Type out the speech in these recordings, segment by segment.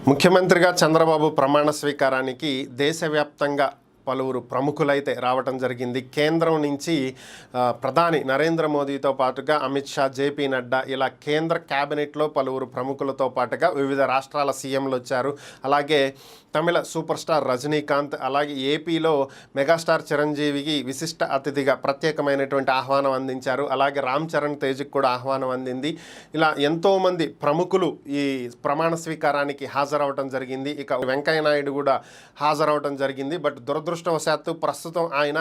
ముఖ్యమంత్రిగా చంద్రబాబు ప్రమాణ స్వీకారానికి దేశవ్యాప్తంగా పలువురు ప్రముఖులైతే రావటం జరిగింది. కేంద్రం నుంచి ప్రధాని నరేంద్ర మోదీతో పాటుగా అమిత్ షా, జేపీ నడ్డా ఇలా కేంద్ర క్యాబినెట్లో పలువురు ప్రముఖులతో పాటుగా వివిధ రాష్ట్రాల సీఎంలు వచ్చారు. అలాగే తమిళ సూపర్ స్టార్ రజనీకాంత్, అలాగే ఏపీలో మెగాస్టార్ చిరంజీవికి విశిష్ట అతిథిగా ప్రత్యేకమైనటువంటి ఆహ్వానం అందించారు. అలాగే రామ్ చరణ్ తేజ్కి కూడా ఆహ్వానం అందింది. ఇలా ఎంతోమంది ప్రముఖులు ఈ ప్రమాణ స్వీకారానికి హాజరవటం జరిగింది. ఇక వెంకయ్య నాయుడు కూడా హాజరవటం జరిగింది. బట్ దురదృష్టవశాత్తు ప్రస్తుతం ఆయన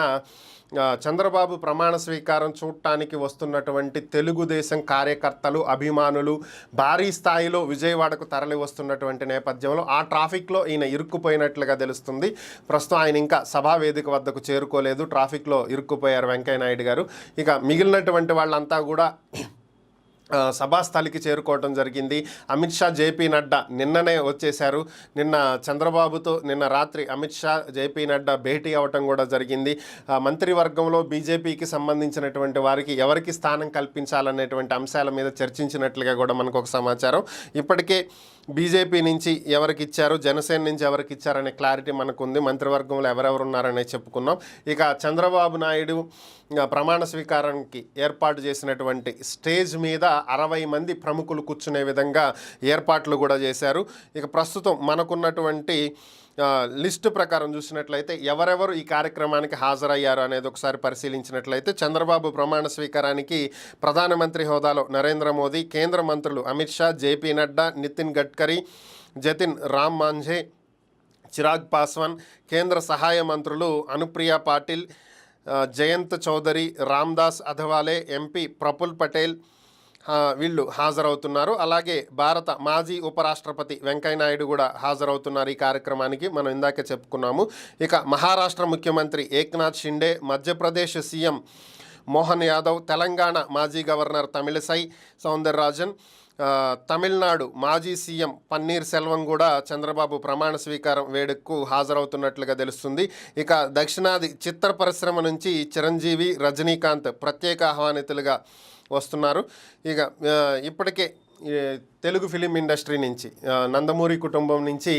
చంద్రబాబు ప్రమాణ స్వీకారం చూడటానికి వస్తున్నటువంటి తెలుగుదేశం కార్యకర్తలు, అభిమానులు భారీ స్థాయిలో విజయవాడకు తరలి వస్తున్నటువంటి నేపథ్యంలో ఆ ట్రాఫిక్లో ఈయన ఇరుక్కుపోయినట్లుగా తెలుస్తుంది. ప్రస్తుతం ఆయన ఇంకా సభా వేదిక వద్దకు చేరుకోలేదు. ట్రాఫిక్లో ఇరుక్కుపోయారు వెంకయ్య నాయుడు గారు. ఇక మిగిలినటువంటి వాళ్ళంతా కూడా సభాస్థలికి చేరుకోవడం జరిగింది. అమిత్ షా, జేపీ నడ్డా నిన్ననే వచ్చేశారు. నిన్న చంద్రబాబుతో నిన్న రాత్రి అమిత్ షా, జేపీ నడ్డా భేటీ అవ్వటం కూడా జరిగింది. మంత్రివర్గంలో బీజేపీకి సంబంధించినటువంటి వారికి ఎవరికి స్థానం కల్పించాలనేటువంటి అంశాల మీద చర్చించినట్లుగా కూడా మనకు ఒక సమాచారం. ఇప్పటికే బీజేపీ నుంచి ఎవరికి ఇచ్చారు, జనసేన నుంచి ఎవరికి ఇచ్చారనే క్లారిటీ మనకు ఉంది. మంత్రివర్గంలో ఎవరెవరు ఉన్నారనే చెప్పుకున్నాం. ఇక చంద్రబాబు నాయుడు ప్రమాణ స్వీకారానికి ఏర్పాటు చేసినటువంటి స్టేజ్ మీద 60 మంది ప్రముఖులు కూర్చునే విధంగా ఏర్పాట్లు కూడా చేశారు. ఇక ప్రస్తుతం మనకున్నటువంటి లిస్టు ప్రకారం చూసినట్లయితే ఎవరెవరు ఈ కార్యక్రమానికి హాజరయ్యారు అనేది ఒకసారి పరిశీలించినట్లయితే చంద్రబాబు ప్రమాణ స్వీకారానికి ప్రధానమంత్రి హోదాలో నరేంద్ర మోదీ, కేంద్ర మంత్రులు అమిత్ షా, జేపీ నడ్డా, నితిన్ గడ్కరీ, జతిన్ రామ్ మాంఝే, చిరాగ్ పాస్వాన్, కేంద్ర సహాయ మంత్రులు అనుప్రియ పాటిల్, జయంత్ చౌదరి, రామ్దాస్ అథవాలే, ఎంపీ ప్రఫుల్ పటేల్ వీళ్ళు హాజరవుతున్నారు. అలాగే భారత మాజీ ఉపరాష్ట్రపతి వెంకయ్య నాయుడు కూడా హాజరవుతున్నారు ఈ కార్యక్రమానికి. మనం ఇందాకే చెప్పుకున్నాము. ఇక మహారాష్ట్ర ముఖ్యమంత్రి ఏక్నాథ్ షిండే, మధ్యప్రదేశ్ సీఎం మోహన్ యాదవ్, తెలంగాణ మాజీ గవర్నర్ తమిళిసై సౌందరరాజన్, తమిళనాడు మాజీ సీఎం పన్నీర్ సెల్వం కూడా చంద్రబాబు ప్రమాణ స్వీకారం వేడుకకు హాజరవుతున్నట్లుగా తెలుస్తుంది. ఇక దక్షిణాది చిత్ర పరిశ్రమ నుంచి చిరంజీవి, రజనీకాంత్ ప్రత్యేక ఆహ్వానితులుగా వస్తున్నారు. ఇక ఇప్పటికే తెలుగు ఫిలిం ఇండస్ట్రీ నుంచి నందమూరి కుటుంబం నుంచి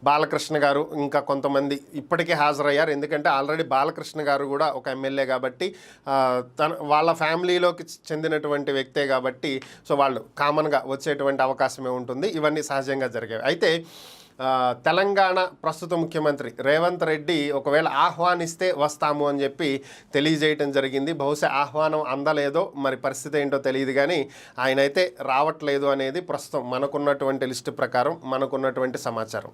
బాలకృష్ణ గారు ఇంకా కొంతమంది ఇప్పటికే హాజరయ్యారు. ఎందుకంటే ఆల్రెడీ బాలకృష్ణ గారు కూడా ఒక ఎమ్మెల్యే కాబట్టి వాళ్ళ ఫ్యామిలీలోకి చెందినటువంటి వ్యక్తే కాబట్టి సో వాళ్ళు కామన్గా వచ్చేటువంటి అవకాశమే ఉంటుంది. ఇవన్నీ సహజంగా జరిగాయి. అయితే తెలంగాణ ప్రస్తుత ముఖ్యమంత్రి రేవంత్ రెడ్డి ఒకవేళ ఆహ్వానిస్తే వస్తాము అని చెప్పి తెలియజేయటం జరిగింది. బహుశా ఆహ్వానం అందలేదో మరి పరిస్థితి ఏంటో తెలియదు, కానీ ఆయన అయితే రావట్లేదు అనేది ప్రస్తుతం మనకున్నటువంటి లిస్టు ప్రకారం మనకున్నటువంటి సమాచారం.